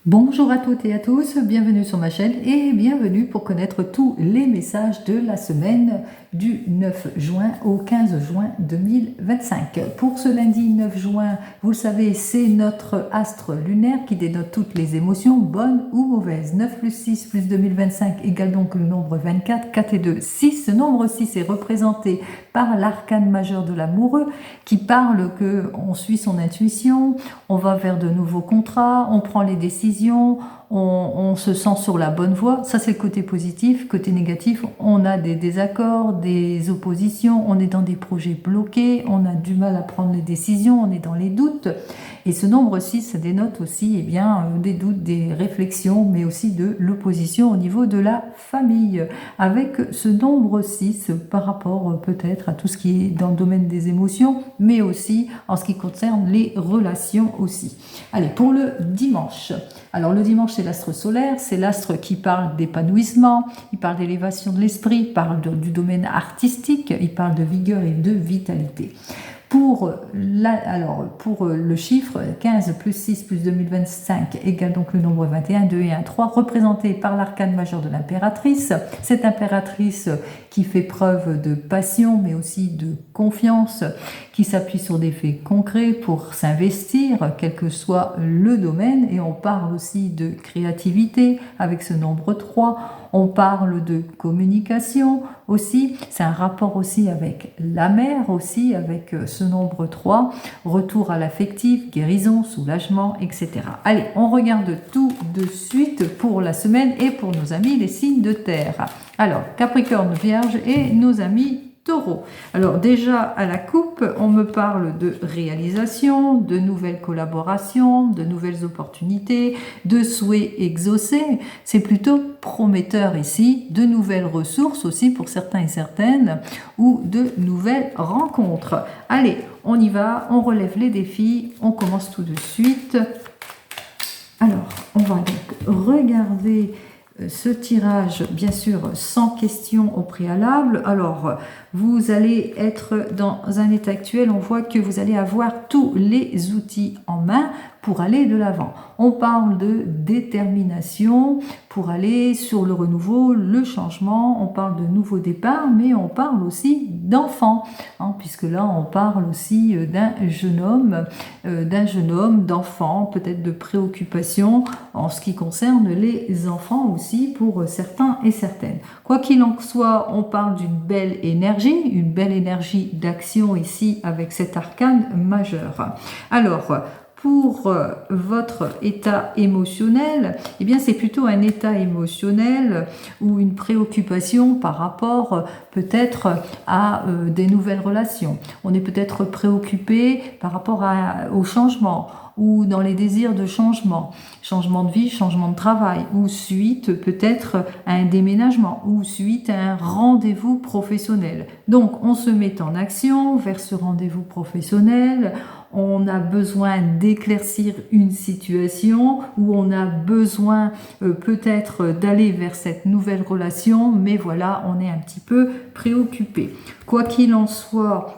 Bonjour à toutes et à tous, bienvenue sur ma chaîne et bienvenue pour connaître tous les messages de la semaine du 9 juin au 15 juin 2025. Pour ce lundi 9 juin, vous le savez, c'est notre astre lunaire qui dénote toutes les émotions, bonnes ou mauvaises. 9 plus 6 plus 2025 égale donc le nombre 24, 4 et 2, 6. Ce nombre 6 est représenté par l'arcane majeur de l'amoureux qui parle qu'on suit son intuition, on va vers de nouveaux contrats, on prend les décisions, on se sent sur la bonne voie. Ça, c'est le côté positif. Côté négatif, on a des désaccords, des oppositions, on est dans des projets bloqués, on a du mal à prendre les décisions, on est dans les doutes. Et ce nombre 6, ça dénote aussi des doutes, des réflexions, mais aussi de l'opposition au niveau de la famille. Avec ce nombre 6, par rapport peut-être à tout ce qui est dans le domaine des émotions, mais aussi en ce qui concerne les relations aussi. Allez, pour le dimanche. Alors le dimanche, c'est l'astre solaire, c'est l'astre qui parle d'épanouissement, il parle d'élévation de l'esprit, il parle du domaine artistique, il parle de vigueur et de vitalité. Pour le chiffre 15 plus 6 plus 2025 égale donc le nombre 21, 2 et 1, 3, représenté par l'arcane majeur de l'impératrice. Cette impératrice qui fait preuve de passion mais aussi de confiance, qui s'appuie sur des faits concrets pour s'investir, quel que soit le domaine. Et on parle aussi de créativité avec ce nombre 3. On parle de communication aussi. C'est un rapport aussi avec la mère aussi, avec ce nombre 3. Retour à l'affectif, guérison, soulagement, etc. Allez, on regarde tout de suite pour la semaine et pour nos amis les signes de terre. Alors, Capricorne, Vierge et nos amis Taureau. Alors déjà à la coupe, on me parle de réalisation, de nouvelles collaborations, de nouvelles opportunités, de souhaits exaucés. C'est plutôt prometteur ici, de nouvelles ressources aussi pour certains et certaines, ou de nouvelles rencontres. Allez, on y va, on relève les défis, on commence tout de suite. Alors, on va donc regarder ce tirage, bien sûr, sans question au préalable. Alors, vous allez être dans un état actuel, on voit que vous allez avoir tous les outils en main pour aller de l'avant. On parle de détermination pour aller sur le renouveau, le changement, on parle de nouveau départ, mais on parle aussi d'enfant, puisque là on parle aussi d'un jeune homme, d'enfant, peut-être de préoccupation en ce qui concerne les enfants aussi pour certains et certaines. Quoi qu'il en soit, on parle d'une belle énergie d'action ici avec cet arcane majeur. Alors, pour votre état émotionnel, eh bien c'est plutôt un état émotionnel ou une préoccupation par rapport peut-être à des nouvelles relations. On est peut-être préoccupé par rapport au changement ou dans les désirs de changement de vie, changement de travail, ou suite peut-être à un déménagement, ou suite à un rendez-vous professionnel. Donc on se met en action vers ce rendez-vous professionnel, on a besoin d'éclaircir une situation, ou on a besoin peut-être d'aller vers cette nouvelle relation, mais voilà, on est un petit peu préoccupé. Quoi qu'il en soit,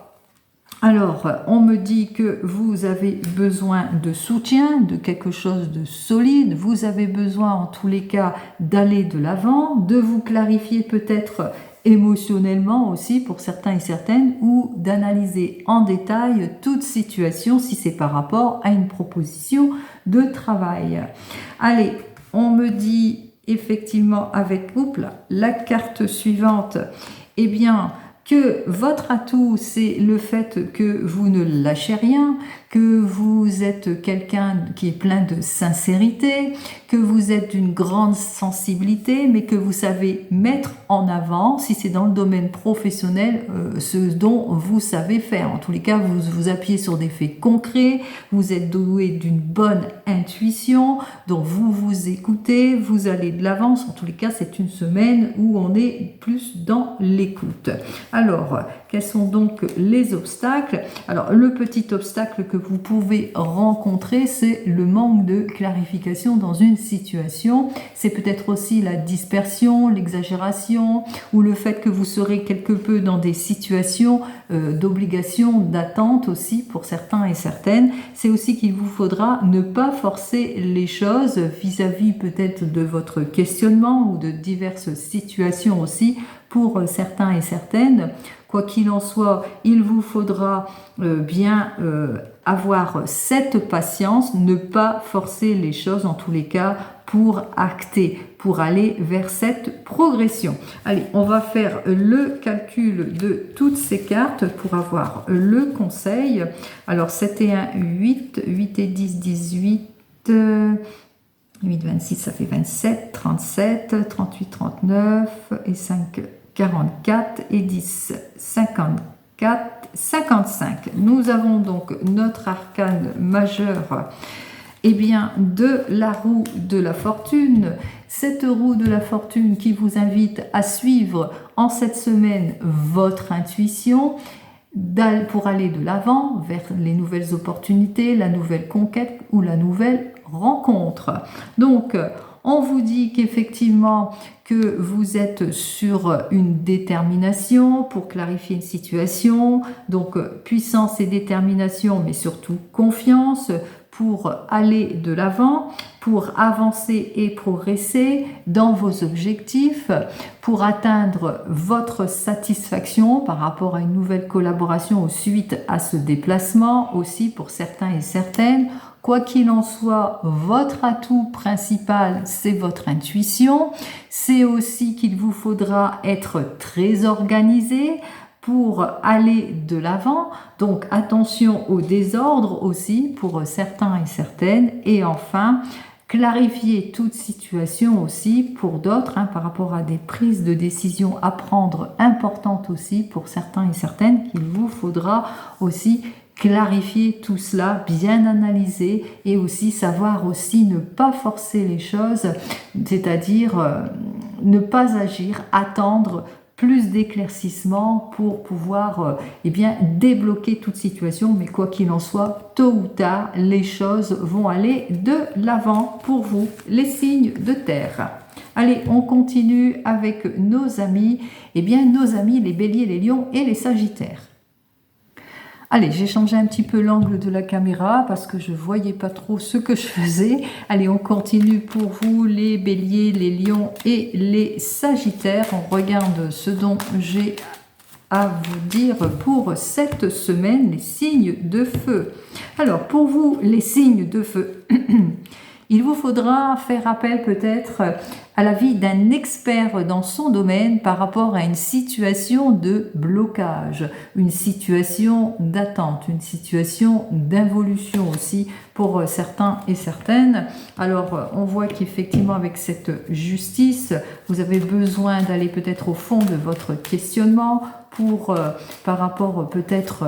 alors, on me dit que vous avez besoin de soutien, de quelque chose de solide, vous avez besoin en tous les cas d'aller de l'avant, de vous clarifier peut-être émotionnellement aussi pour certains et certaines, ou d'analyser en détail toute situation si c'est par rapport à une proposition de travail. Allez, on me dit effectivement avec couple, la carte suivante, eh bien, que votre atout, c'est le fait que vous ne lâchez rien, que vous êtes quelqu'un qui est plein de sincérité, que vous êtes d'une grande sensibilité, mais que vous savez mettre en avant, si c'est dans le domaine professionnel, ce dont vous savez faire. En tous les cas, vous vous appuyez sur des faits concrets, vous êtes doué d'une bonne intuition, donc vous vous écoutez, vous allez de l'avance. En tous les cas, c'est une semaine où on est plus dans l'écoute. Alors, Alors, quels sont donc les obstacles? Alors, le petit obstacle que vous pouvez rencontrer, c'est le manque de clarification dans une situation. C'est peut-être aussi la dispersion, l'exagération, ou le fait que vous serez quelque peu dans des situations d'obligation, d'attente aussi pour certains et certaines. C'est aussi qu'il vous faudra ne pas forcer les choses vis-à-vis peut-être de votre questionnement ou de diverses situations aussi pour certains et certaines. Quoi qu'il en soit, il vous faudra bien avoir cette patience, ne pas forcer les choses en tous les cas pour acter, pour aller vers cette progression. Allez, on va faire le calcul de toutes ces cartes pour avoir le conseil. Alors 7 et 1, 8, 8 et 10, 18, 8, 26, ça fait 27, 37, 38, 39 et 5, 44 et 10, 54, 55. Nous avons donc notre arcane majeur de la roue de la fortune. Cette roue de la fortune qui vous invite à suivre en cette semaine votre intuition pour aller de l'avant vers les nouvelles opportunités, la nouvelle conquête ou la nouvelle rencontre. Donc, on vous dit qu'effectivement que vous êtes sur une détermination pour clarifier une situation, donc puissance et détermination, mais surtout confiance pour aller de l'avant, pour avancer et progresser dans vos objectifs, pour atteindre votre satisfaction par rapport à une nouvelle collaboration ou suite à ce déplacement, aussi pour certains et certaines. Quoi qu'il en soit, votre atout principal, c'est votre intuition. C'est aussi qu'il vous faudra être très organisé pour aller de l'avant. Donc attention au désordre aussi pour certains et certaines. Et enfin, clarifier toute situation aussi pour d'autres par rapport à des prises de décision à prendre importantes aussi pour certains et certaines qu'il vous faudra aussi clarifier tout cela, bien analyser et aussi savoir aussi ne pas forcer les choses, c'est-à-dire ne pas agir, attendre plus d'éclaircissement pour pouvoir débloquer toute situation, mais quoi qu'il en soit, tôt ou tard, les choses vont aller de l'avant pour vous, les signes de terre. Allez, on continue avec nos amis, nos amis les béliers, les lions et les sagittaires. Allez, j'ai changé un petit peu l'angle de la caméra parce que je ne voyais pas trop ce que je faisais. Allez, on continue pour vous, les béliers, les lions et les sagittaires. On regarde ce dont j'ai à vous dire pour cette semaine, les signes de feu. Alors, pour vous, les signes de feu, il vous faudra faire appel peut-être à l'avis d'un expert dans son domaine par rapport à une situation de blocage, une situation d'attente, une situation d'involution aussi pour certains et certaines. Alors, on voit qu'effectivement, avec cette justice, vous avez besoin d'aller peut-être au fond de votre questionnement par rapport peut-être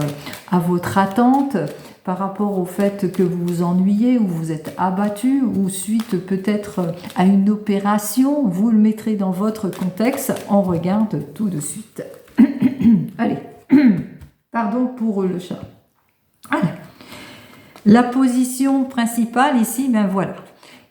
à votre attente, par rapport au fait que vous vous ennuyez ou vous êtes abattu ou suite peut-être à une opération, vous le mettrez dans votre contexte. On regarde tout de suite. Allez, pardon pour le chat. Allez. La position principale ici, voilà.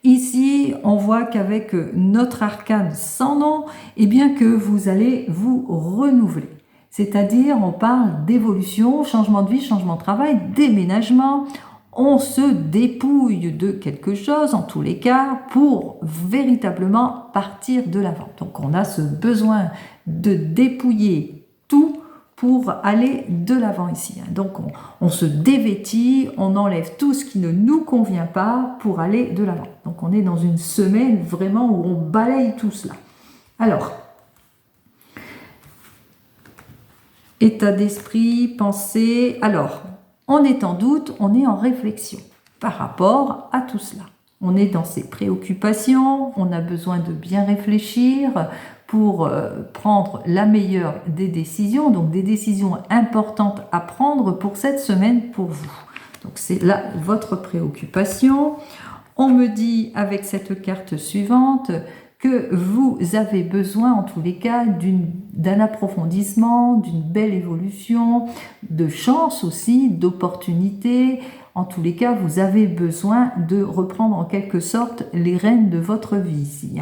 Ici, on voit qu'avec notre arcane sans nom, que vous allez vous renouveler. C'est-à-dire, on parle d'évolution, changement de vie, changement de travail, déménagement. On se dépouille de quelque chose, en tous les cas, pour véritablement partir de l'avant. Donc, on a ce besoin de dépouiller tout pour aller de l'avant ici. Donc, on se dévêtit, on enlève tout ce qui ne nous convient pas pour aller de l'avant. Donc, on est dans une semaine vraiment où on balaye tout cela. Alors, état d'esprit, pensée. Alors, on est en doute, on est en réflexion par rapport à tout cela. On est dans ses préoccupations, on a besoin de bien réfléchir pour prendre la meilleure des décisions, donc des décisions importantes à prendre pour cette semaine pour vous. Donc c'est là votre préoccupation. On me dit avec cette carte suivante que vous avez besoin en tous les cas d'un approfondissement, d'une belle évolution, de chance aussi, d'opportunités. En tous les cas, vous avez besoin de reprendre en quelque sorte les rênes de votre vie ici.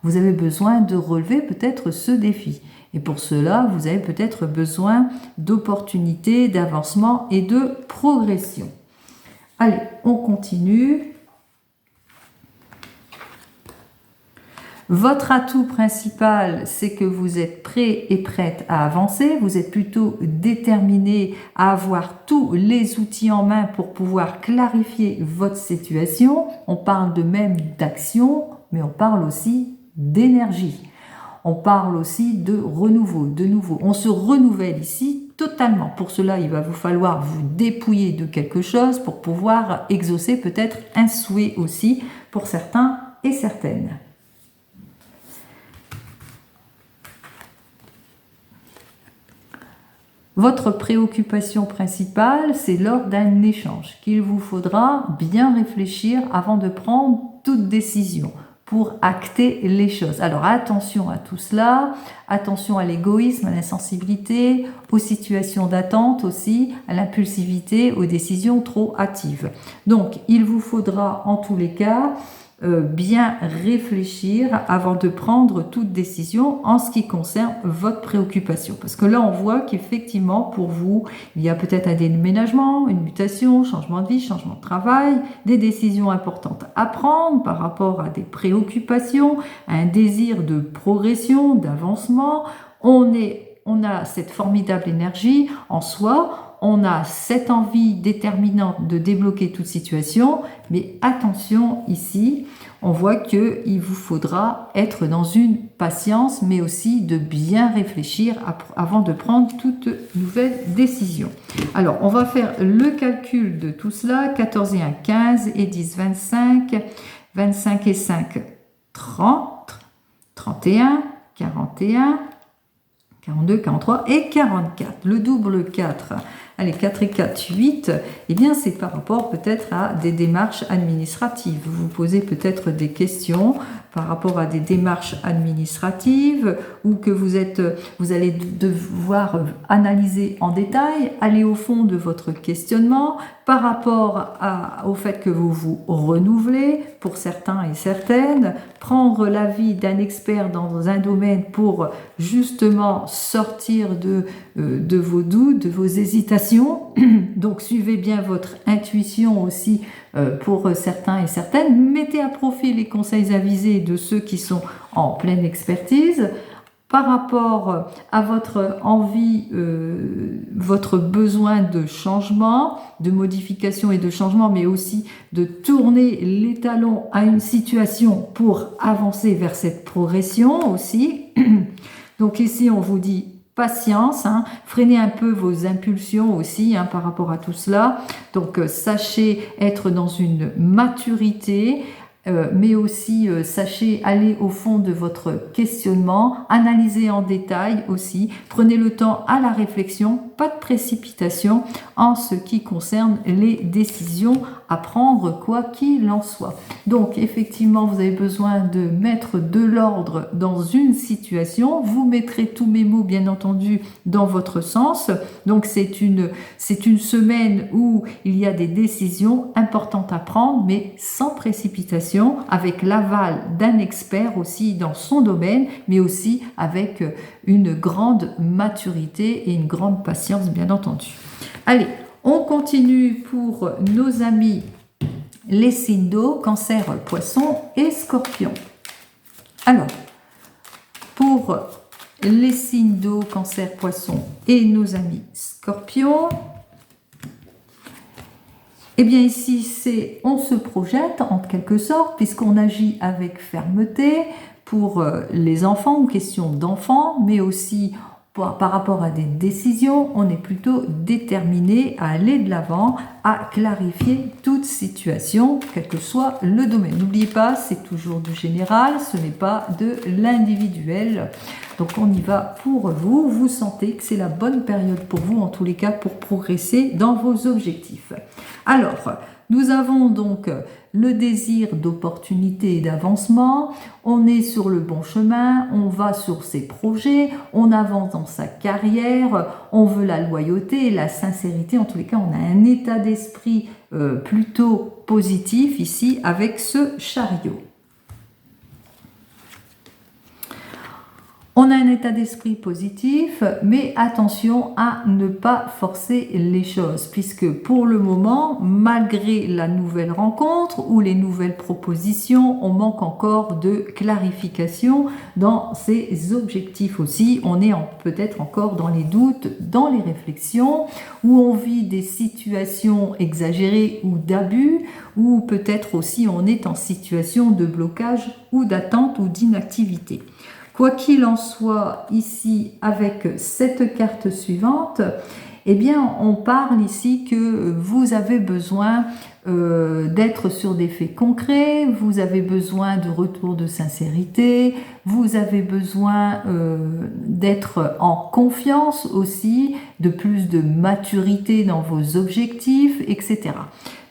Vous avez besoin de relever peut-être ce défi. Et pour cela, vous avez peut-être besoin d'opportunités, d'avancement et de progression. Allez, on continue. Votre atout principal, c'est que vous êtes prêt et prête à avancer. Vous êtes plutôt déterminé à avoir tous les outils en main pour pouvoir clarifier votre situation. On parle de même d'action, mais on parle aussi d'énergie. On parle aussi de renouveau, de nouveau. On se renouvelle ici totalement. Pour cela, il va vous falloir vous dépouiller de quelque chose pour pouvoir exaucer peut-être un souhait aussi pour certains et certaines. Votre préoccupation principale, c'est lors d'un échange qu'il vous faudra bien réfléchir avant de prendre toute décision pour acter les choses. Alors attention à tout cela, attention à l'égoïsme, à l'insensibilité, aux situations d'attente aussi, à l'impulsivité, aux décisions trop hâtives. Donc il vous faudra en tous les cas bien réfléchir avant de prendre toute décision en ce qui concerne votre préoccupation. Parce que là, on voit qu'effectivement, pour vous, il y a peut-être un déménagement, une mutation, changement de vie, changement de travail, des décisions importantes à prendre par rapport à des préoccupations, un désir de progression, d'avancement. On a cette formidable énergie en soi. On a cette envie déterminante de débloquer toute situation, mais attention ici, on voit qu'il vous faudra être dans une patience, mais aussi de bien réfléchir avant de prendre toute nouvelle décision. Alors, on va faire le calcul de tout cela. 14 et 1, 15, et 10, 25, 25 et 5, 30, 31, 41, 42, 43 et 44. Le double 4. Allez, 4 et 4, 8, eh bien c'est par rapport peut-être à des démarches administratives. Vous vous posez peut-être des questions par rapport à des démarches administratives ou que vous allez devoir analyser en détail, aller au fond de votre questionnement par rapport au fait que vous vous renouvelez pour certains et certaines, prendre l'avis d'un expert dans un domaine pour justement sortir de vos doutes, de vos hésitations. Donc suivez bien votre intuition aussi pour certains et certaines. Mettez à profit les conseils avisés de ceux qui sont en pleine expertise. Par rapport à votre envie, votre besoin de changement, de modification et de changement, mais aussi de tourner les talons à une situation pour avancer vers cette progression aussi. Donc ici, on vous dit patience, freinez un peu vos impulsions aussi par rapport à tout cela. Donc sachez être dans une maturité, mais aussi sachez aller au fond de votre questionnement, analysez en détail aussi, prenez le temps à la réflexion, pas de précipitation en ce qui concerne les décisions à prendre quoi qu'il en soit. Donc effectivement, vous avez besoin de mettre de l'ordre dans une situation, vous mettrez tous mes mots bien entendu dans votre sens. Donc c'est une semaine où il y a des décisions importantes à prendre, mais sans précipitation, avec l'aval d'un expert aussi dans son domaine, mais aussi avec une grande maturité et une grande patience, bien entendu. Allez, on continue pour nos amis les signes d'eau, Cancer, Poisson et Scorpion. Alors, pour les signes d'eau, Cancer, Poisson et nos amis Scorpions, eh bien ici, on se projette en quelque sorte, puisqu'on agit avec fermeté pour les enfants, ou question d'enfants, mais aussi par rapport à des décisions, on est plutôt déterminé à aller de l'avant, à clarifier toute situation, quel que soit le domaine. N'oubliez pas, c'est toujours du général, ce n'est pas de l'individuel. Donc on y va pour vous, vous sentez que c'est la bonne période pour vous, en tous les cas, pour progresser dans vos objectifs. Alors, nous avons donc le désir d'opportunité et d'avancement, on est sur le bon chemin, on va sur ses projets, on avance dans sa carrière, on veut la loyauté et la sincérité. En tous les cas, on a un état d'esprit plutôt positif ici avec ce chariot. On a un état d'esprit positif, mais attention à ne pas forcer les choses, puisque pour le moment, malgré la nouvelle rencontre ou les nouvelles propositions, on manque encore de clarification dans ses objectifs aussi. On est peut-être encore dans les doutes, dans les réflexions, où on vit des situations exagérées ou d'abus, ou peut-être aussi on est en situation de blocage ou d'attente ou d'inactivité. Quoi qu'il en soit, ici, avec cette carte suivante, eh bien, on parle ici que vous avez besoin d'être sur des faits concrets, vous avez besoin de retour de sincérité, vous avez besoin d'être en confiance aussi, de plus de maturité dans vos objectifs, etc.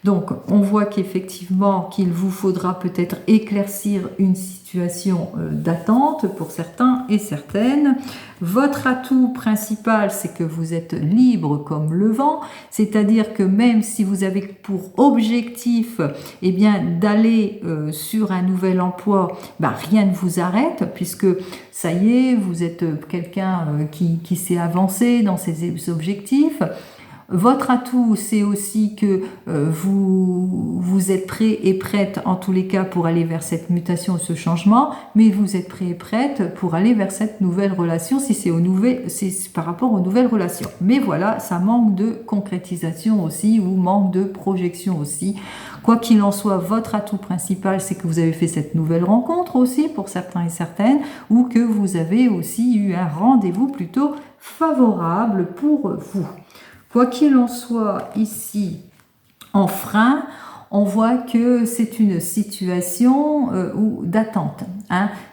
Donc, on voit qu'effectivement, qu'il vous faudra peut-être éclaircir une situation d'attente pour certains et certaines. Votre atout principal, c'est que vous êtes libre comme le vent, c'est-à-dire que même si vous avez pour objectif eh bien, d'aller sur un nouvel emploi, rien ne vous arrête, puisque ça y est, vous êtes quelqu'un qui s'est avancé dans ses objectifs. Votre atout, c'est aussi que vous êtes prêt et prête en tous les cas pour aller vers cette mutation, ce changement, mais vous êtes prêt et prête pour aller vers cette nouvelle relation si c'est par rapport aux nouvelles relations. Mais voilà, ça manque de concrétisation aussi ou manque de projection aussi. Quoi qu'il en soit, votre atout principal, c'est que vous avez fait cette nouvelle rencontre aussi pour certains et certaines, ou que vous avez aussi eu un rendez-vous plutôt favorable pour vous. Quoi qu'il en soit, ici, en frein, on voit que c'est une situation d'attente,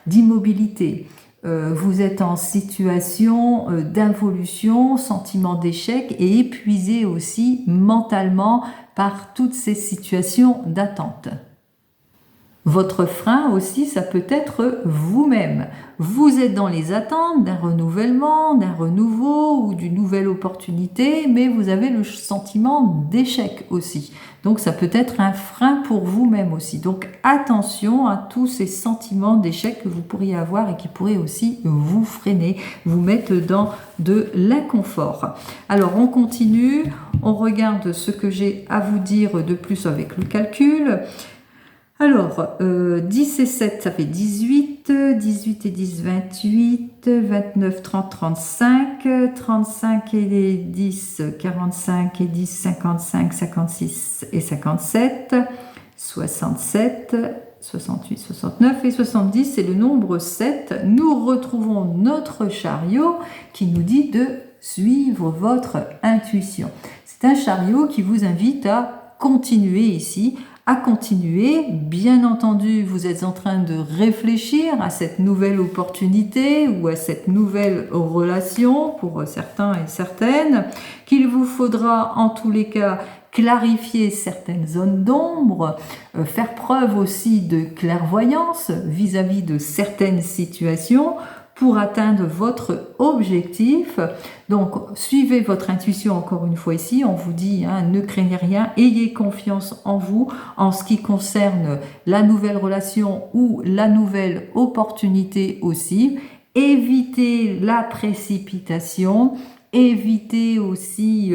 d'immobilité. Vous êtes en situation d'involution, sentiment d'échec et épuisé aussi mentalement par toutes ces situations d'attente. Votre frein aussi, ça peut être vous-même. Vous êtes dans les attentes d'un renouvellement, d'un renouveau ou d'une nouvelle opportunité, mais vous avez le sentiment d'échec aussi. Donc ça peut être un frein pour vous-même aussi. Donc attention à tous ces sentiments d'échec que vous pourriez avoir et qui pourraient aussi vous freiner, vous mettre dans de l'inconfort. Alors on continue, on regarde ce que j'ai à vous dire de plus avec le calcul. Alors, 10 et 7, ça fait 18, 18 et 10, 28, 29, 30, 35, 35 et 10, 45 et 10, 55, 56 et 57, 67, 68, 69 et 70, c'est le nombre 7. Nous retrouvons notre chariot qui nous dit de suivre votre intuition. C'est un chariot qui vous invite à continuer ici, à continuer. Bien entendu, vous êtes en train de réfléchir à cette nouvelle opportunité ou à cette nouvelle relation pour certains et certaines, qu'il vous faudra en tous les cas clarifier certaines zones d'ombre, faire preuve aussi de clairvoyance vis-à-vis de certaines situations pour atteindre votre objectif. Donc, suivez votre intuition encore une fois ici. On vous dit, ne craignez rien, ayez confiance en vous en ce qui concerne la nouvelle relation ou la nouvelle opportunité aussi. Évitez la précipitation, évitez aussi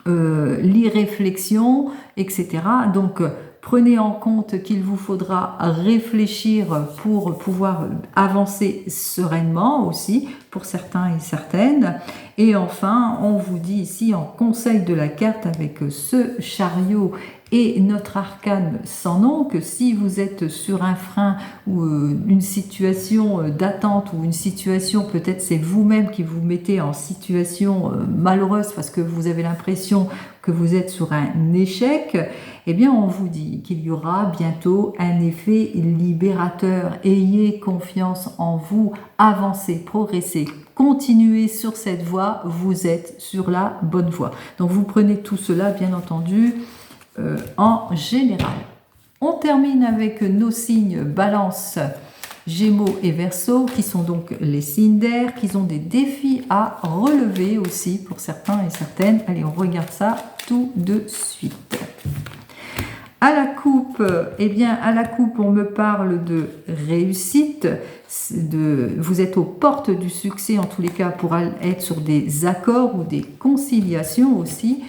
l'irréflexion, etc. Donc, prenez en compte qu'il vous faudra réfléchir pour pouvoir avancer sereinement aussi pour certains et certaines. Et enfin, on vous dit ici en conseil de la carte avec ce chariot et notre arcane sans nom que si vous êtes sur un frein ou une situation d'attente ou une situation, peut-être c'est vous-même qui vous mettez en situation malheureuse parce que vous avez l'impression que vous êtes sur un échec, eh bien on vous dit qu'il y aura bientôt un effet libérateur. Ayez confiance en vous, avancez, progressez, continuez sur cette voie, vous êtes sur la bonne voie. Donc vous prenez tout cela bien entendu en général. On termine avec nos signes Balance, Gémeaux et Verseau, qui sont donc les signes d'air, qui ont des défis à relever aussi pour certains et certaines. Allez, on regarde ça tout de suite. À la coupe, eh bien, à la coupe, on me parle de réussite. Vous êtes aux portes du succès, en tous les cas, pour être sur des accords ou des conciliations aussi,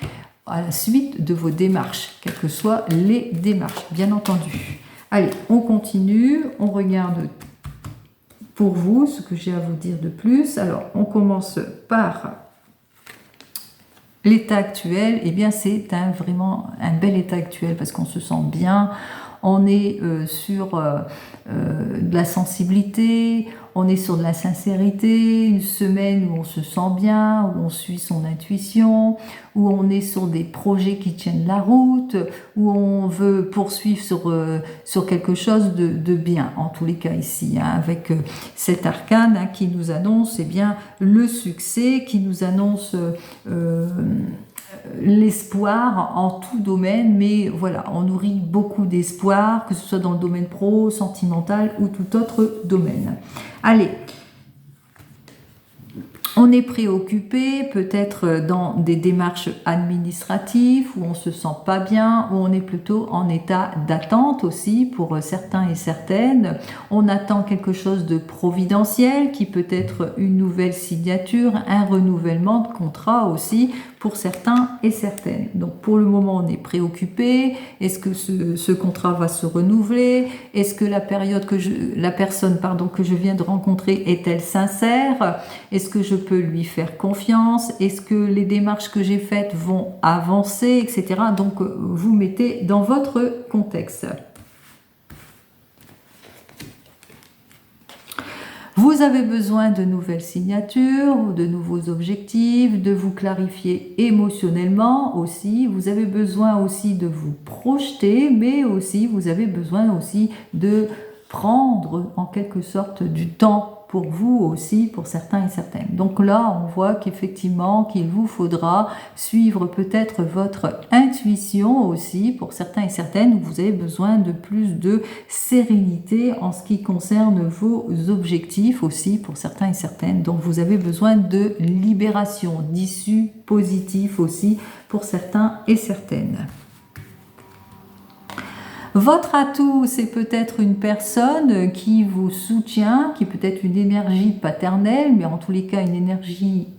à la suite de vos démarches, quelles que soient les démarches, bien entendu. Allez, on continue, on regarde pour vous ce que j'ai à vous dire de plus. Alors, on commence par l'état actuel. Eh bien, c'est vraiment un bel état actuel parce qu'on se sent bien. On est sur de la sensibilité, on est sur de la sincérité, une semaine où on se sent bien, où on suit son intuition, où on est sur des projets qui tiennent la route, où on veut poursuivre sur quelque chose de bien, en tous les cas ici, hein, avec cet arcane hein, qui nous annonce eh bien, le succès, qui nous annonce l'espoir en tout domaine, mais voilà, on nourrit beaucoup d'espoir, que ce soit dans le domaine pro, sentimental ou tout autre domaine. Allez, on est préoccupé, peut-être dans des démarches administratives où on se sent pas bien, où on est plutôt en état d'attente aussi pour certains et certaines. On attend quelque chose de providentiel qui peut être une nouvelle signature, un renouvellement de contrat aussi pour certains et certaines. Donc pour le moment on est préoccupé. Est-ce que ce contrat va se renouveler? Est-ce que la personne que je viens de rencontrer est-elle sincère? Est-ce que je peux lui faire confiance? Est-ce que les démarches que j'ai faites vont avancer, etc. Donc vous mettez dans votre contexte. Vous avez besoin de nouvelles signatures ou de nouveaux objectifs, de vous clarifier émotionnellement aussi. Vous avez besoin aussi de vous projeter, mais aussi vous avez besoin aussi de prendre en quelque sorte du temps pour vous aussi, pour certains et certaines. Donc là, on voit qu'effectivement, qu'il vous faudra suivre peut-être votre intuition aussi, pour certains et certaines, où vous avez besoin de plus de sérénité en ce qui concerne vos objectifs aussi, pour certains et certaines. Donc vous avez besoin de libération, d'issues positives aussi, pour certains et certaines. Votre atout, c'est peut-être une personne qui vous soutient, qui peut être une énergie paternelle, mais en tous les cas une énergie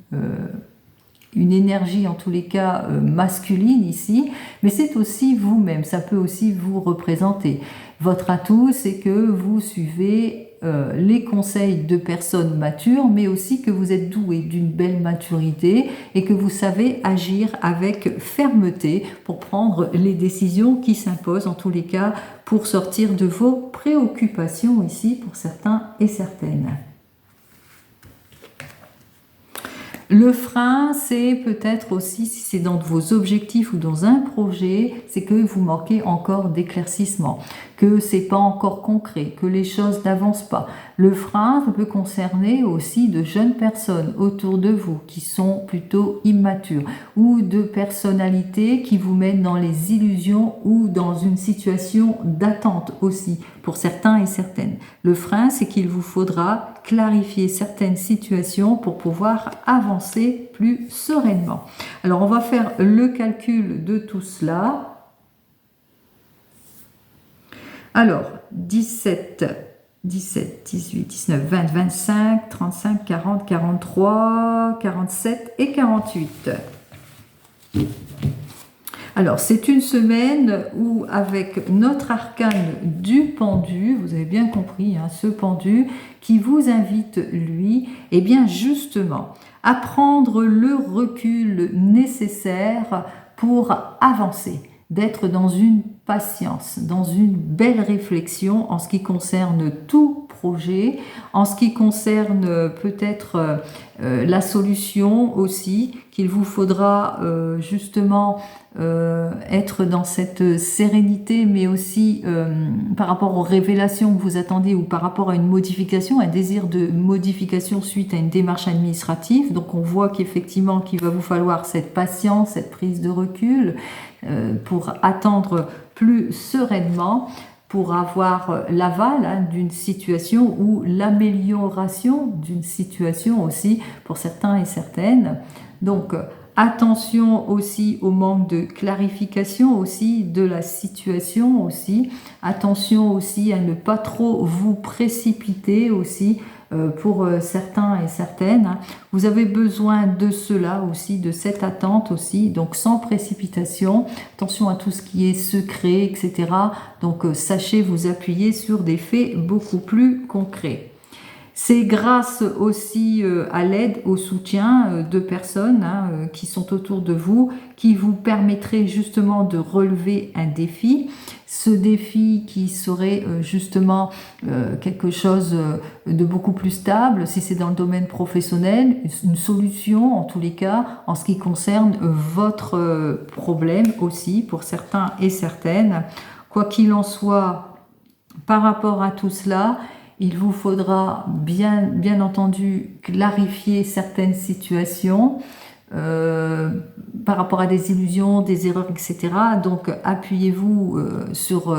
en tous les cas masculine ici, mais c'est aussi vous-même, ça peut aussi vous représenter. Votre atout, c'est que vous suivez les conseils de personnes matures, mais aussi que vous êtes doué d'une belle maturité et que vous savez agir avec fermeté pour prendre les décisions qui s'imposent, en tous les cas, pour sortir de vos préoccupations ici, pour certains et certaines. Le frein, c'est peut-être aussi, si c'est dans vos objectifs ou dans un projet, c'est que vous manquez encore d'éclaircissement, que c'est pas encore concret, que les choses n'avancent pas. Le frein, ça peut concerner aussi de jeunes personnes autour de vous qui sont plutôt immatures ou de personnalités qui vous mènent dans les illusions ou dans une situation d'attente aussi pour certains et certaines. Le frein, c'est qu'il vous faudra clarifier certaines situations pour pouvoir avancer plus sereinement. Alors, on va faire le calcul de tout cela. Alors, 17, 18, 19, 20, 25, 35, 40, 43, 47 et 48. Alors, c'est une semaine où, avec notre arcane du pendu, vous avez bien compris, hein, ce pendu, qui vous invite, lui, eh bien justement, à prendre le recul nécessaire pour avancer, d'être dans une patience, dans une belle réflexion en ce qui concerne tout projet. En ce qui concerne peut-être la solution aussi, qu'il vous faudra justement être dans cette sérénité, mais aussi par rapport aux révélations que vous attendez ou par rapport à une modification, un désir de modification suite à une démarche administrative. Donc on voit qu'effectivement qu'il va vous falloir cette patience, cette prise de recul pour attendre plus sereinement, pour avoir l'aval d'une situation ou l'amélioration d'une situation aussi pour certains et certaines. Donc attention aussi au manque de clarification aussi de la situation aussi. Attention aussi à ne pas trop vous précipiter aussi pour certains et certaines. Vous avez besoin de cela aussi, de cette attente aussi, donc sans précipitation. Attention à tout ce qui est secret, etc. Donc sachez vous appuyer sur des faits beaucoup plus concrets. C'est grâce aussi à l'aide, au soutien de personnes qui sont autour de vous, qui vous permettrait justement de relever un défi. Ce défi qui serait justement quelque chose de beaucoup plus stable, si c'est dans le domaine professionnel, une solution en tous les cas en ce qui concerne votre problème aussi pour certains et certaines. Quoi qu'il en soit, par rapport à tout cela, il vous faudra bien entendu clarifier certaines situations par rapport à des illusions, des erreurs, etc. Donc appuyez-vous sur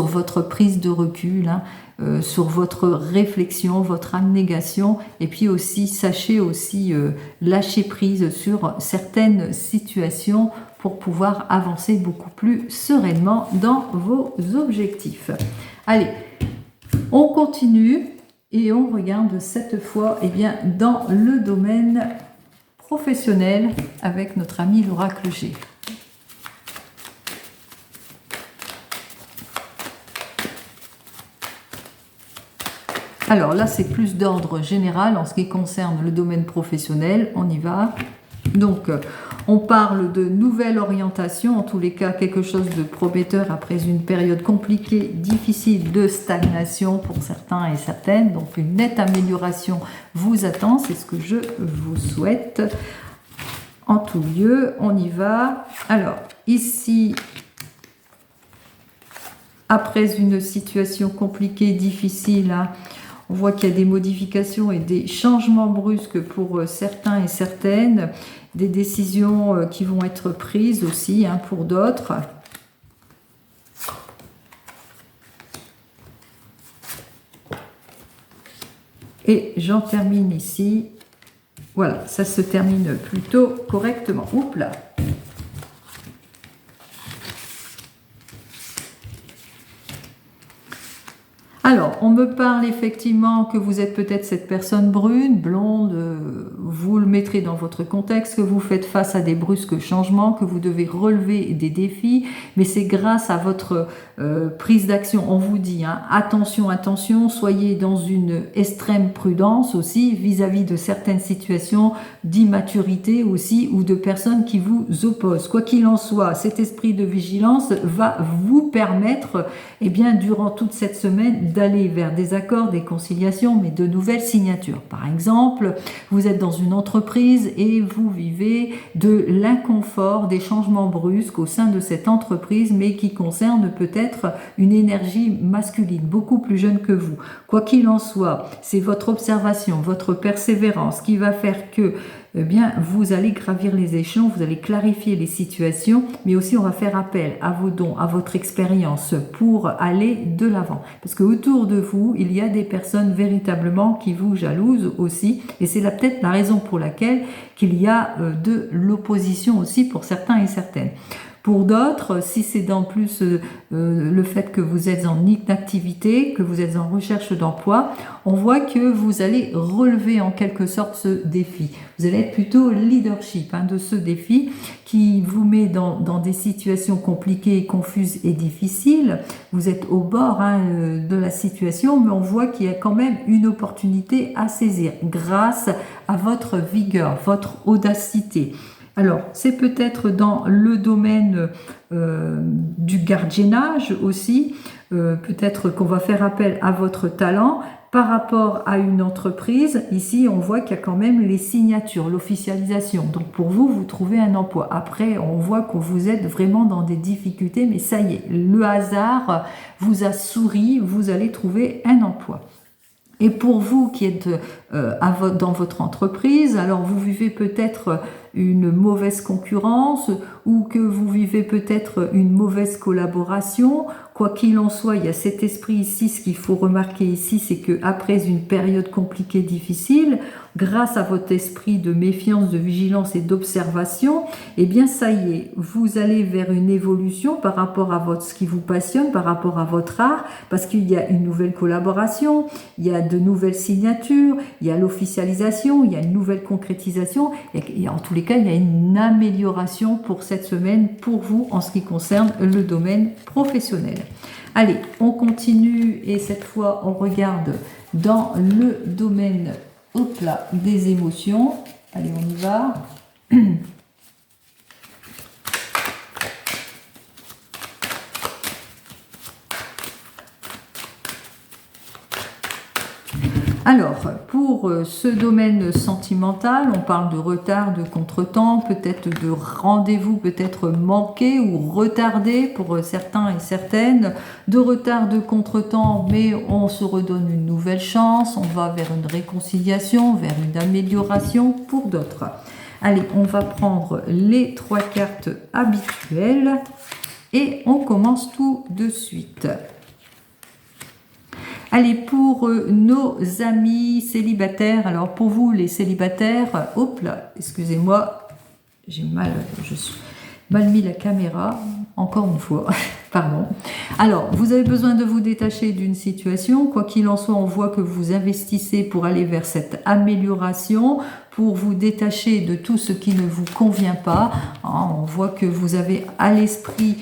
votre prise de recul, sur votre réflexion, votre abnégation, et puis aussi sachez aussi lâcher prise sur certaines situations pour pouvoir avancer beaucoup plus sereinement dans vos objectifs. Allez, on continue et on regarde cette fois dans le domaine professionnel avec notre ami l'oracle G. Alors là, c'est plus d'ordre général en ce qui concerne le domaine professionnel. On y va. Donc, on parle de nouvelle orientation, en tous les cas quelque chose de prometteur après une période compliquée, difficile de stagnation pour certains et certaines. Donc une nette amélioration vous attend, c'est ce que je vous souhaite. En tout lieu, on y va. Alors ici, après une situation compliquée, difficile, on voit qu'il y a des modifications et des changements brusques pour certains et certaines, des décisions qui vont être prises aussi pour d'autres. Et j'en termine ici. Voilà, ça se termine plutôt correctement. Oups là. Alors, on me parle effectivement que vous êtes peut-être cette personne brune, blonde, vous le mettrez dans votre contexte, que vous faites face à des brusques changements, que vous devez relever des défis, mais c'est grâce à votre prise d'action. On vous dit, attention, attention, soyez dans une extrême prudence aussi vis-à-vis de certaines situations d'immaturité aussi ou de personnes qui vous opposent. Quoi qu'il en soit, cet esprit de vigilance va vous permettre, durant toute cette semaine, d'aller vers des accords, des conciliations, mais de nouvelles signatures. Par exemple, vous êtes dans une entreprise et vous vivez de l'inconfort, des changements brusques au sein de cette entreprise, mais qui concernent peut-être une énergie masculine, beaucoup plus jeune que vous. Quoi qu'il en soit, c'est votre observation, votre persévérance qui va faire que vous allez gravir les échelons, vous allez clarifier les situations, mais aussi on va faire appel à vos dons, à votre expérience pour aller de l'avant. Parce que autour de vous, il y a des personnes véritablement qui vous jalousent aussi, et c'est là peut-être la raison pour laquelle qu'il y a de l'opposition aussi pour certains et certaines. Pour d'autres, si c'est dans plus le fait que vous êtes en inactivité, que vous êtes en recherche d'emploi, on voit que vous allez relever en quelque sorte ce défi. Vous allez être plutôt leadership de ce défi qui vous met dans des situations compliquées, confuses et difficiles. Vous êtes au bord de la situation, mais on voit qu'il y a quand même une opportunité à saisir grâce à votre vigueur, votre audacité. Alors, c'est peut-être dans le domaine du gardiennage aussi, peut-être qu'on va faire appel à votre talent, Par rapport à une entreprise, ici on voit qu'il y a quand même les signatures, l'officialisation. Donc pour vous, vous trouvez un emploi. Après, on voit que vous êtes vraiment dans des difficultés, mais ça y est, le hasard vous a souri, vous allez trouver un emploi. Et pour vous qui êtes dans votre entreprise, alors vous vivez peut-être une mauvaise concurrence ou que vous vivez peut-être une mauvaise collaboration. Quoi qu'il en soit, il y a cet esprit ici. Ce qu'il faut remarquer ici, c'est qu'après une période compliquée, difficile, grâce à votre esprit de méfiance, de vigilance et d'observation, eh bien ça y est, vous allez vers une évolution par rapport à ce qui vous passionne, par rapport à votre art, parce qu'il y a une nouvelle collaboration, il y a de nouvelles signatures, il y a l'officialisation, il y a une nouvelle concrétisation, et en tous les cas, il y a une amélioration pour cette semaine pour vous en ce qui concerne le domaine professionnel. Allez, on continue et cette fois, on regarde dans le domaine des émotions. Allez, on y va. Alors, pour ce domaine sentimental, on parle de retard, de contretemps, peut-être de rendez-vous, peut-être manqué ou retardé pour certains et certaines, de retard, de contretemps, mais on se redonne une nouvelle chance, on va vers une réconciliation, vers une amélioration pour d'autres. Allez, on va prendre les 3 cartes habituelles et on commence tout de suite. Allez, pour nos amis célibataires, alors pour vous les célibataires, hop là, excusez-moi, j'ai mal mis la caméra, encore une fois, pardon. Alors, vous avez besoin de vous détacher d'une situation, quoi qu'il en soit, on voit que vous investissez pour aller vers cette amélioration, pour vous détacher de tout ce qui ne vous convient pas. On voit que vous avez à l'esprit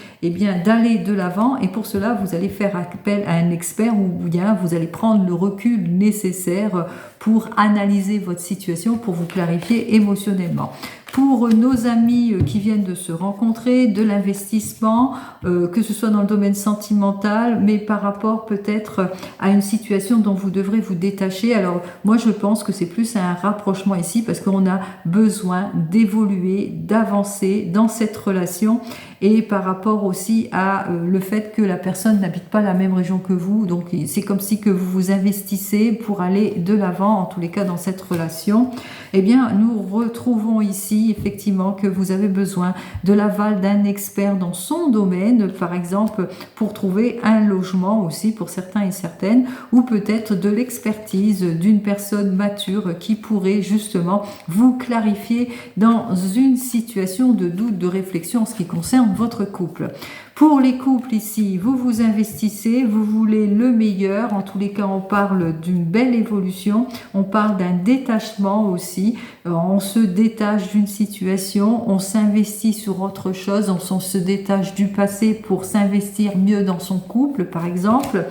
d'aller de l'avant et pour cela, vous allez faire appel à un expert ou bien vous allez prendre le recul nécessaire pour analyser votre situation, pour vous clarifier émotionnellement. Pour nos amis qui viennent de se rencontrer, de l'investissement, que ce soit dans le domaine sentimental, mais par rapport peut-être à une situation dont vous devrez vous détacher. Alors moi je pense que c'est plus un rapprochement ici parce qu'on a besoin d'évoluer, d'avancer dans cette relation et par rapport aussi à le fait que la personne n'habite pas la même région que vous. Donc c'est comme si que vous vous investissez pour aller de l'avant, en tous les cas dans cette relation. Eh bien nous retrouvons ici effectivement que vous avez besoin de l'aval d'un expert dans son domaine, par exemple pour trouver un logement aussi pour certains et certaines, ou peut-être de l'expertise d'une personne mature qui pourrait justement vous clarifier dans une situation de doute, de réflexion en ce qui concerne votre couple. Pour les couples ici, vous vous investissez, vous voulez le meilleur. En tous les cas, on parle d'une belle évolution. On parle d'un détachement aussi. On se détache d'une situation, on s'investit sur autre chose. On se détache du passé pour s'investir mieux dans son couple, par exemple.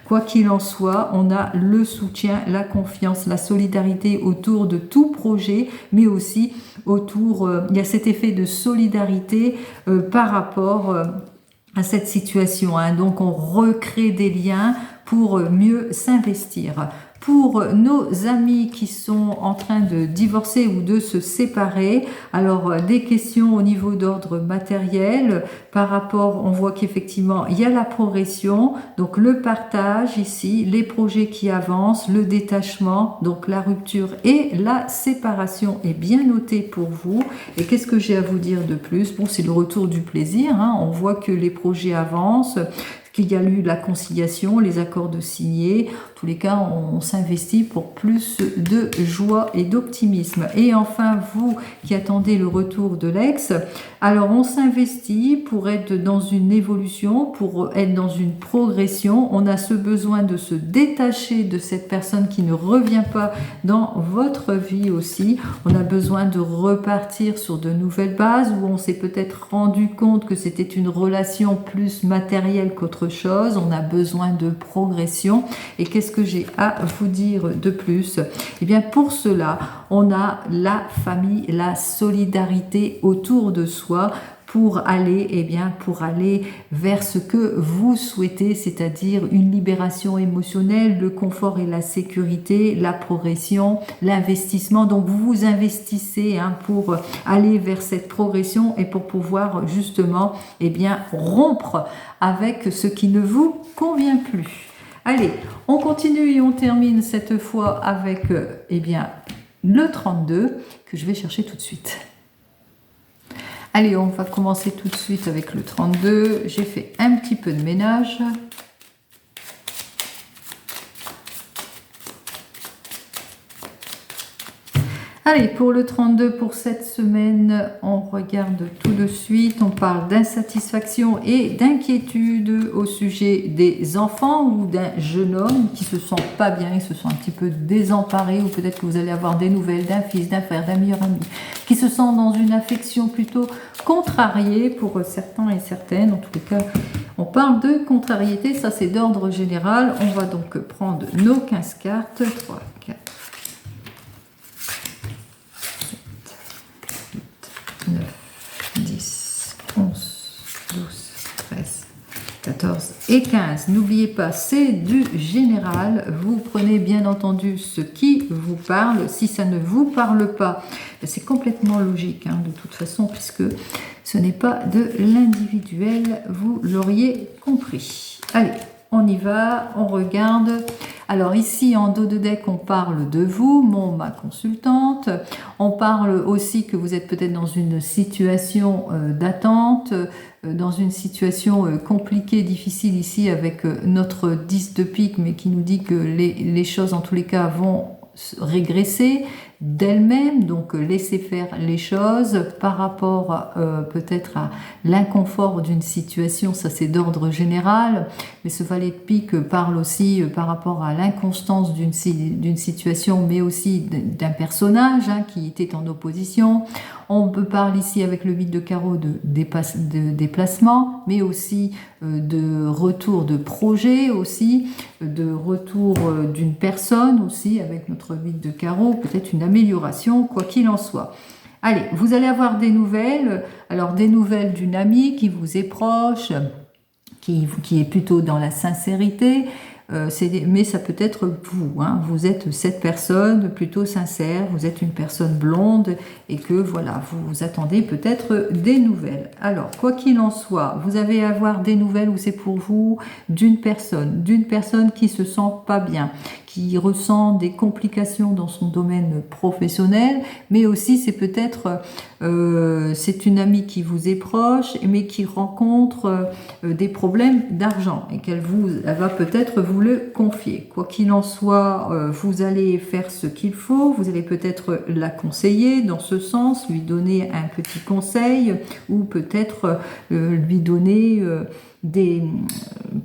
Quoi qu'il en soit, on a le soutien, la confiance, la solidarité autour de tout projet, mais aussi autour, il y a cet effet de solidarité par rapport à cette situation. Donc on recrée des liens pour mieux s'investir. Pour nos amis qui sont en train de divorcer ou de se séparer, alors des questions au niveau d'ordre matériel, par rapport, on voit qu'effectivement il y a la progression, donc le partage ici, les projets qui avancent, le détachement, donc la rupture et la séparation est bien noté pour vous. Et qu'est-ce que j'ai à vous dire de plus? Bon, c'est le retour du plaisir, on voit que les projets avancent, qu'il y a eu la conciliation, les accords de signés. En tous les cas, on s'investit pour plus de joie et d'optimisme. Et enfin, vous qui attendez le retour de l'ex, alors on s'investit pour être dans une évolution, pour être dans une progression. On a ce besoin de se détacher de cette personne qui ne revient pas dans votre vie aussi. On a besoin de repartir sur de nouvelles bases où on s'est peut-être rendu compte que c'était une relation plus matérielle qu'autre chose. On a besoin de progression. Et qu'est-ce que j'ai à vous dire de plus? Eh bien, pour cela, on a la famille, la solidarité autour de soi pour aller, eh bien, pour aller vers ce que vous souhaitez, c'est-à-dire une libération émotionnelle, le confort et la sécurité, la progression, l'investissement. Donc vous vous investissez pour aller vers cette progression et pour pouvoir justement, eh bien, rompre avec ce qui ne vous convient plus. Allez, on continue et on termine cette fois avec eh bien, le 32 que je vais chercher tout de suite. Allez, on va commencer tout de suite avec le 32. J'ai fait un petit peu de ménage. Allez, pour le 32, pour cette semaine, on regarde tout de suite. On parle d'insatisfaction et d'inquiétude au sujet des enfants ou d'un jeune homme qui se sent pas bien, il se sent un petit peu désemparé, ou peut-être que vous allez avoir des nouvelles d'un fils, d'un frère, d'un meilleur ami, qui se sent dans une affection plutôt contrariée pour certains et certaines. En tous les cas, on parle de contrariété, ça c'est d'ordre général. On va donc prendre nos 15 cartes. 3, 4. 10, 11, 12, 13, 14 et 15. N'oubliez pas, c'est du général. Vous prenez bien entendu ce qui vous parle. Si ça ne vous parle pas, c'est complètement logique de toute façon, puisque ce n'est pas de l'individuel. Vous l'auriez compris. Allez, on y va, on regarde. Alors ici, en dos de deck, on parle de vous, ma consultante. On parle aussi que vous êtes peut-être dans une situation d'attente, dans une situation compliquée, difficile ici avec notre 10 de pique, mais qui nous dit que les choses, en tous les cas, vont régresser d'elle-même, donc laisser faire les choses par rapport peut-être à l'inconfort d'une situation, ça c'est d'ordre général, mais ce valet de pique parle aussi par rapport à l'inconstance d'une situation, mais aussi d'un personnage qui était en opposition. On peut parler ici avec le 8 de carreau de déplacement, mais aussi de retour de projet, aussi de retour d'une personne aussi avec notre 8 de carreau, peut-être une amélioration, quoi qu'il en soit. Allez, vous allez avoir des nouvelles, alors des nouvelles d'une amie qui vous est proche, qui est plutôt dans la sincérité, mais ça peut être vous, vous êtes cette personne plutôt sincère, vous êtes une personne blonde et que voilà, vous attendez peut-être des nouvelles. Alors, quoi qu'il en soit, vous allez avoir des nouvelles où c'est pour vous d'une personne qui se sent pas bien, qui ressent des complications dans son domaine professionnel, mais aussi c'est peut-être c'est une amie qui vous est proche, mais qui rencontre des problèmes d'argent et qu'elle va peut-être vous le confier. Quoi qu'il en soit, vous allez faire ce qu'il faut, vous allez peut-être la conseiller dans ce sens, lui donner un petit conseil ou peut-être lui donner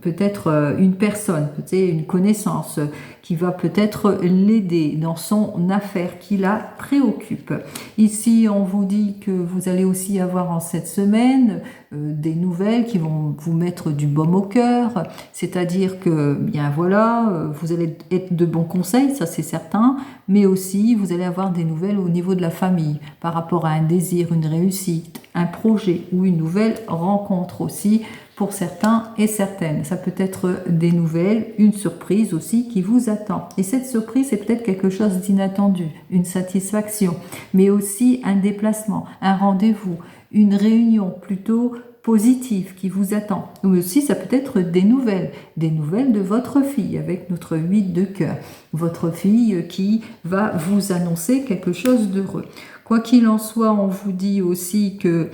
peut-être une personne, peut-être une connaissance qui va peut-être l'aider dans son affaire qui la préoccupe. Ici, on vous dit que vous allez aussi avoir en cette semaine des nouvelles qui vont vous mettre du baume au cœur, c'est-à-dire que, bien voilà, vous allez être de bons conseils, ça c'est certain, mais aussi vous allez avoir des nouvelles au niveau de la famille, par rapport à un désir, une réussite, un projet ou une nouvelle rencontre aussi, pour certains et certaines. Ça peut être des nouvelles, une surprise aussi qui vous attend. Et cette surprise, c'est peut-être quelque chose d'inattendu, une satisfaction, mais aussi un déplacement, un rendez-vous, une réunion plutôt positive qui vous attend. Mais aussi, ça peut être des nouvelles de votre fille avec notre 8 de cœur. Votre fille qui va vous annoncer quelque chose d'heureux. Quoi qu'il en soit, on vous dit aussi que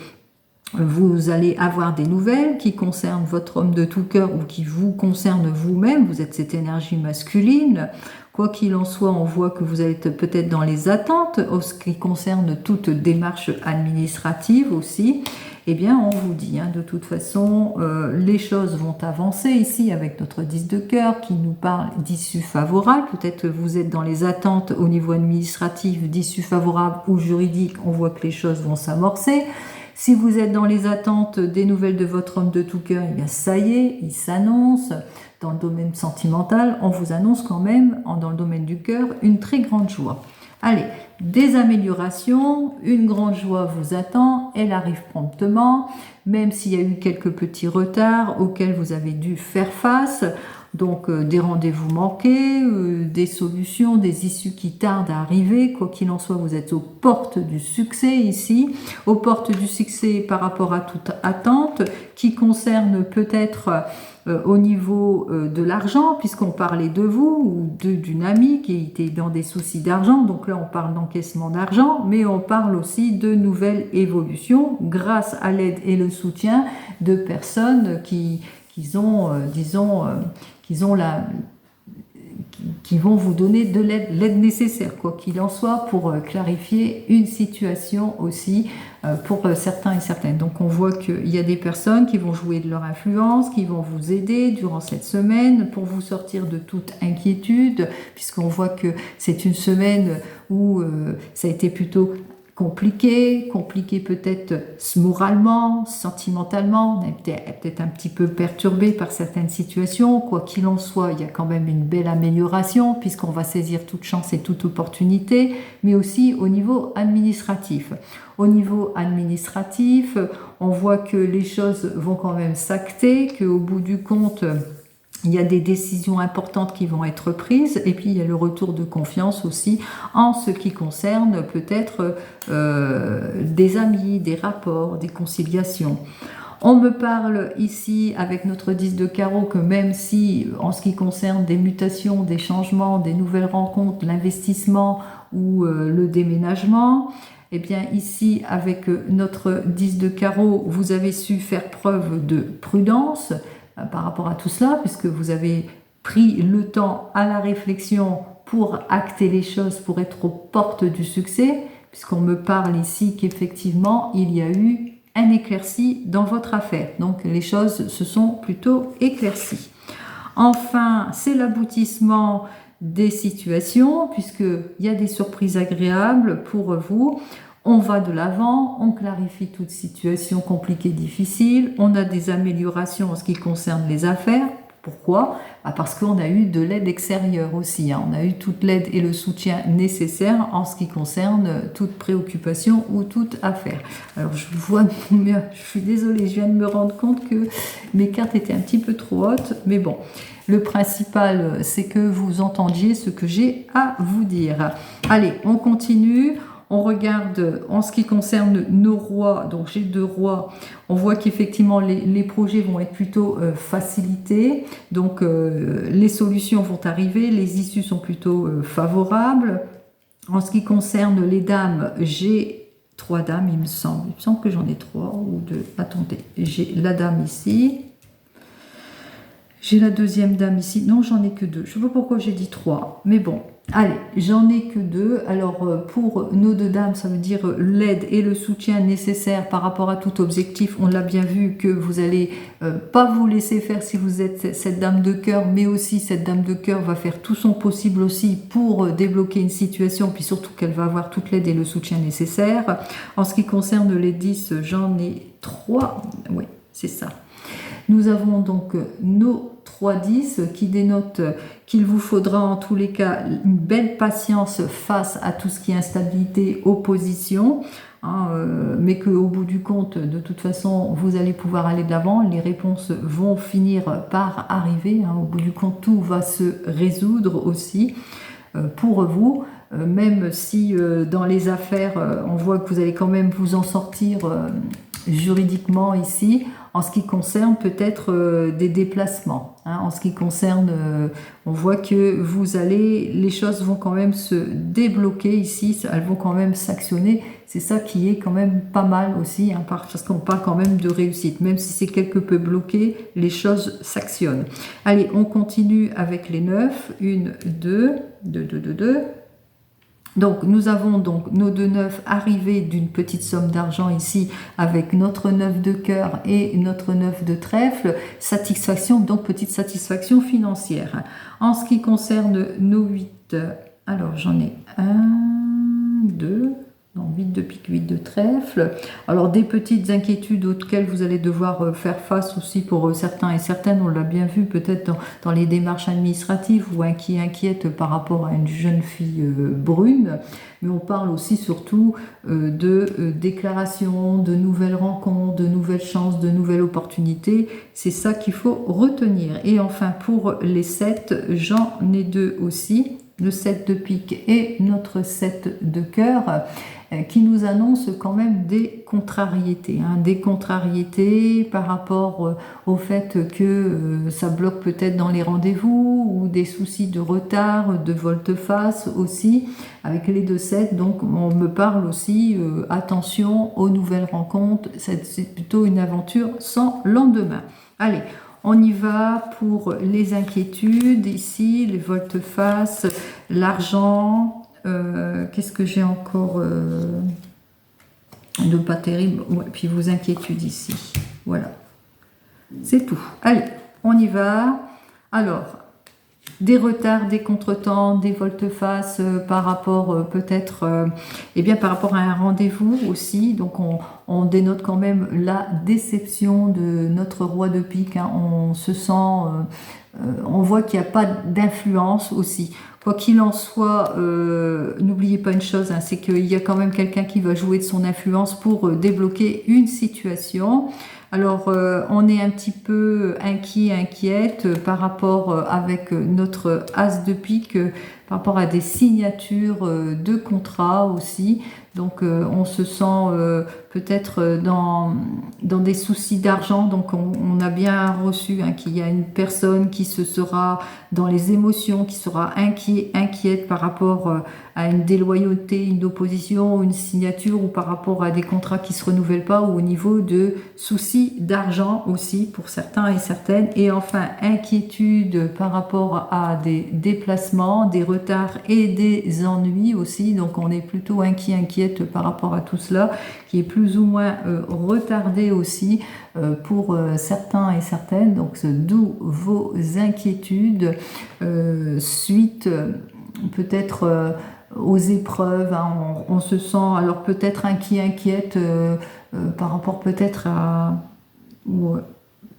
vous allez avoir des nouvelles qui concernent votre homme de tout cœur ou qui vous concernent vous-même. Vous êtes cette énergie masculine. Quoi qu'il en soit, on voit que vous êtes peut-être dans les attentes en ce qui concerne toute démarche administrative aussi. Eh bien, on vous dit, de toute façon, les choses vont avancer ici avec notre 10 de cœur qui nous parle d'issue favorable. Peut-être vous êtes dans les attentes au niveau administratif d'issue favorable ou juridique. On voit que les choses vont s'amorcer. Si vous êtes dans les attentes des nouvelles de votre homme de tout cœur, eh bien ça y est, il s'annonce. Dans le domaine sentimental, on vous annonce quand même, dans le domaine du cœur, une très grande joie. Allez, des améliorations, une grande joie vous attend, elle arrive promptement, même s'il y a eu quelques petits retards auxquels vous avez dû faire face. Donc des rendez-vous manqués, des solutions, des issues qui tardent à arriver. Quoi qu'il en soit, vous êtes aux portes du succès ici, aux portes du succès par rapport à toute attente, qui concerne peut-être au niveau de l'argent, puisqu'on parlait de vous ou d'une amie qui était dans des soucis d'argent. Donc là, on parle d'encaissement d'argent, mais on parle aussi de nouvelles évolutions grâce à l'aide et le soutien de personnes qui ont, qui vont vous donner de l'aide nécessaire, quoi qu'il en soit, pour clarifier une situation aussi pour certains et certaines. Donc on voit qu'il y a des personnes qui vont jouer de leur influence, qui vont vous aider durant cette semaine pour vous sortir de toute inquiétude, puisqu'on voit que c'est une semaine où ça a été plutôt compliqué peut-être moralement, sentimentalement, on est peut-être un petit peu perturbé par certaines situations. Quoi qu'il en soit, il y a quand même une belle amélioration puisqu'on va saisir toute chance et toute opportunité, mais aussi au niveau administratif. Au niveau administratif, on voit que les choses vont quand même s'acter, qu'au bout du compte, il y a des décisions importantes qui vont être prises et puis il y a le retour de confiance aussi en ce qui concerne peut-être des amis, des rapports, des conciliations. On me parle ici avec notre 10 de carreau que même si en ce qui concerne des mutations, des changements, des nouvelles rencontres, l'investissement ou le déménagement, eh bien ici avec notre 10 de carreau, vous avez su faire preuve de prudence par rapport à tout cela, puisque vous avez pris le temps à la réflexion pour acter les choses, pour être aux portes du succès, puisqu'on me parle ici qu'effectivement, il y a eu un éclairci dans votre affaire. Donc, les choses se sont plutôt éclaircies. Enfin, c'est l'aboutissement des situations, puisqu'il y a des surprises agréables pour vous. On va de l'avant, on clarifie toute situation compliquée, difficile, on a des améliorations en ce qui concerne les affaires. Pourquoi ? Parce qu'on a eu de l'aide extérieure aussi, on a eu toute l'aide et le soutien nécessaire en ce qui concerne toute préoccupation ou toute affaire. Alors je vois, je suis désolée, je viens de me rendre compte que mes cartes étaient un petit peu trop hautes, mais bon. Le principal, c'est que vous entendiez ce que j'ai à vous dire. Allez, on continue. On regarde en ce qui concerne nos rois, donc j'ai 2 rois, on voit qu'effectivement les projets vont être plutôt facilités, donc les solutions vont arriver, les issues sont plutôt favorables. En ce qui concerne les dames, j'ai 3 dames, il me semble que j'en ai 3 ou 2, attendez, j'ai la dame ici, j'ai la deuxième dame ici, non j'en ai que 2, je ne sais pas pourquoi j'ai dit 3, mais bon. Allez, j'en ai que 2. Alors, pour nos 2 dames, ça veut dire l'aide et le soutien nécessaire par rapport à tout objectif. On l'a bien vu que vous allez pas vous laisser faire si vous êtes cette dame de cœur, mais aussi cette dame de cœur va faire tout son possible aussi pour débloquer une situation, puis surtout qu'elle va avoir toute l'aide et le soutien nécessaire. En ce qui concerne les 10, j'en ai 3. Oui, c'est ça. Nous avons donc nos 3-10 qui dénotent qu'il vous faudra en tous les cas une belle patience face à tout ce qui est instabilité, opposition, mais qu'au bout du compte, de toute façon, vous allez pouvoir aller de l'avant, les réponses vont finir par arriver, au bout du compte, tout va se résoudre aussi pour vous, même si dans les affaires, on voit que vous allez quand même vous en sortir juridiquement ici, en ce qui concerne peut-être des déplacements. En ce qui concerne, on voit que les choses vont quand même se débloquer ici, elles vont quand même s'actionner. C'est ça qui est quand même pas mal aussi, parce qu'on parle quand même de réussite. Même si c'est quelque peu bloqué, les choses s'actionnent. Allez, on continue avec les 9. 1, 2, 2, 2, 2, 2. Donc nous avons donc nos 2 9 arrivés d'une petite somme d'argent ici avec notre 9 de cœur et notre 9 de trèfle, satisfaction, donc petite satisfaction financière. En ce qui concerne nos 8, alors j'en ai 1, 2, non, 8 de pique, 8 de trèfle. Alors des petites inquiétudes auxquelles vous allez devoir faire face aussi pour certains et certaines, on l'a bien vu peut-être dans les démarches administratives ou qui inquiètent par rapport à une jeune fille brune. mais on parle aussi surtout de déclarations, de nouvelles rencontres, de nouvelles chances, de nouvelles opportunités. C'est ça qu'il faut retenir. Et enfin, pour les 7, j'en ai 2 aussi, le 7 de pique et notre 7 de cœur, qui nous annonce quand même des contrariétés, des contrariétés par rapport au fait que ça bloque peut-être dans les rendez-vous, ou des soucis de retard, de volte-face aussi, avec les 2-7. Donc on me parle aussi, attention aux nouvelles rencontres, c'est plutôt une aventure sans lendemain. Allez, on y va pour les inquiétudes, ici, les volte-face, l'argent. Qu'est-ce que j'ai encore de pas terrible, ouais, puis vos inquiétudes ici. Voilà. C'est tout. Allez, on y va. Alors, des retards, des contretemps, des volte-face par rapport peut-être par rapport à un rendez-vous aussi. Donc on dénote quand même la déception de notre roi de pique. On se sent, on voit qu'il n'y a pas d'influence aussi. Quoi qu'il en soit, n'oubliez pas une chose, c'est qu'il y a quand même quelqu'un qui va jouer de son influence pour débloquer une situation. Alors, on est un petit peu inquiète par rapport avec notre as de pique, par rapport à des signatures de contrats aussi. Donc, on se sent peut-être dans des soucis d'argent. Donc, on a bien reçu qu'il y a une personne qui se sera dans les émotions, qui sera inquiète par rapport à une déloyauté, une opposition, une signature, ou par rapport à des contrats qui ne se renouvellent pas, ou au niveau de soucis d'argent aussi pour certains et certaines. Et enfin, inquiétude par rapport à des déplacements, des retards et des ennuis aussi. Donc on est plutôt inquiète par rapport à tout cela, qui est plus ou moins retardé aussi pour certains et certaines. Donc d'où vos inquiétudes suite peut-être aux épreuves. On se sent alors peut-être inquiète par rapport peut-être à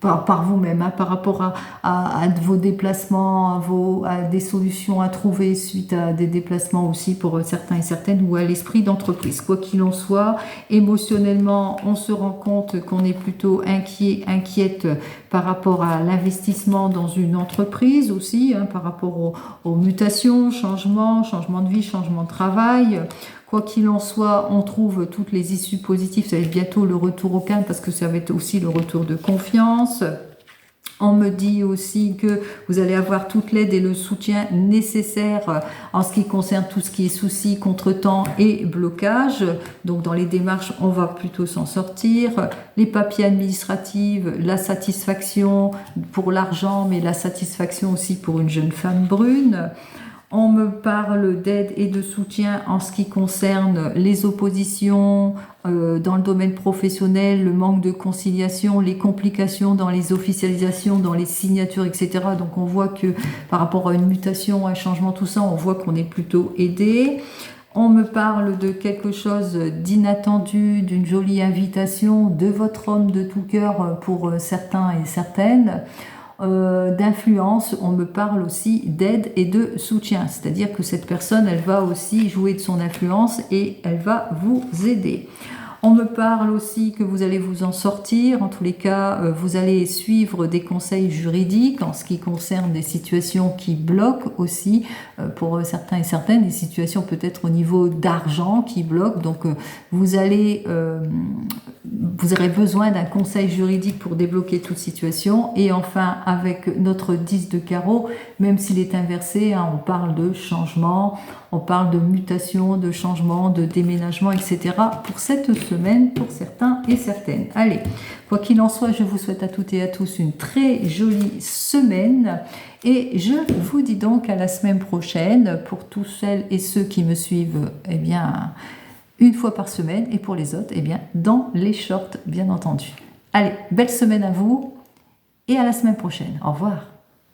par vous-même, par rapport à vos déplacements, à des solutions à trouver suite à des déplacements aussi pour certains et certaines, ou à l'esprit d'entreprise. Quoi qu'il en soit, émotionnellement, on se rend compte qu'on est plutôt inquiète par rapport à l'investissement dans une entreprise aussi, par rapport aux mutations, changement de vie, changement de travail. Quoi qu'il en soit, on trouve toutes les issues positives. Ça va être bientôt le retour au calme, parce que ça va être aussi le retour de confiance. On me dit aussi que vous allez avoir toute l'aide et le soutien nécessaires en ce qui concerne tout ce qui est soucis, contretemps et blocage. Donc dans les démarches, on va plutôt s'en sortir. Les papiers administratifs, la satisfaction pour l'argent, mais la satisfaction aussi pour une jeune femme brune. On me parle d'aide et de soutien en ce qui concerne les oppositions dans le domaine professionnel, le manque de conciliation, les complications dans les officialisations, dans les signatures, etc. Donc on voit que par rapport à une mutation, un changement, tout ça, on voit qu'on est plutôt aidé. On me parle de quelque chose d'inattendu, d'une jolie invitation de votre homme de tout cœur pour certains et certaines. D'influence, on me parle aussi d'aide et de soutien, c'est-à-dire que cette personne, elle va aussi jouer de son influence et elle va vous aider. On me parle aussi que vous allez vous en sortir. En tous les cas, vous allez suivre des conseils juridiques en ce qui concerne des situations qui bloquent aussi pour certains et certaines, des situations peut-être au niveau d'argent qui bloquent. Donc, vous aurez besoin d'un conseil juridique pour débloquer toute situation. Et enfin, avec notre 10 de carreau, même s'il est inversé, on parle de changement, on parle de mutation, de changement, de déménagement, etc. pour cette semaine, pour certains et certaines. Allez, quoi qu'il en soit, je vous souhaite à toutes et à tous une très jolie semaine. Et je vous dis donc à la semaine prochaine pour tous celles et ceux qui me suivent, une fois par semaine, et pour les autres, dans les shorts, bien entendu. Allez, belle semaine à vous et à la semaine prochaine. Au revoir.